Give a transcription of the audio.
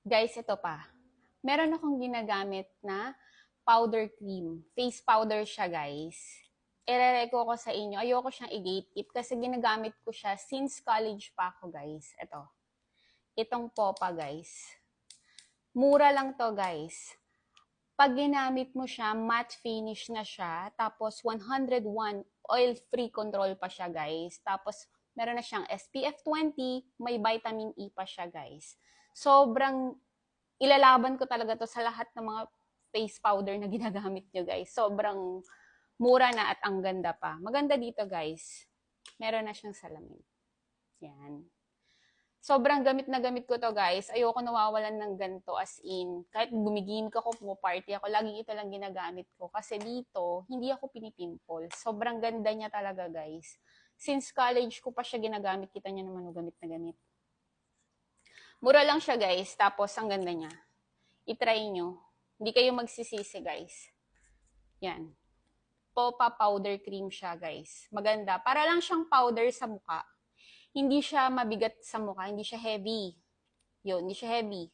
Guys, ito pa. Meron akong ginagamit na powder cream. Face powder siya, guys. Irereko ko sa inyo. Ayoko siyang i-gatekeep kasi ginagamit ko siya since college pa ako, guys. Ito. Itong Popa, guys. Mura lang to, guys. Pag ginamit mo siya, matte finish na siya. Tapos 101 oil-free control pa siya, guys. Tapos meron na siyang SPF 20, may vitamin E pa siya, guys. Sobrang ilalaban ko talaga to sa lahat ng mga face powder na ginagamit nyo, guys. Sobrang mura na at ang ganda pa. Maganda dito, guys. Meron na siyang salamin. Yan. Sobrang gamit na gamit ko to, guys. Ayoko nawawalan ng ganito as in. Kahit gumigimik ako, pumaparty ako, laging ito lang ginagamit ko. Kasi dito, hindi ako pinipimple. Sobrang ganda niya talaga, guys. Since college ko pa siya ginagamit, kita niya naman gamit na gamit. Mura lang siya, guys. Tapos, ang ganda niya. I-try nyo. Hindi kayo magsisisi, guys. Yan. Popa powder cream siya, guys. Maganda. Para lang siyang powder sa mukha. Hindi siya mabigat sa mukha. Hindi siya heavy. Yun, hindi siya heavy.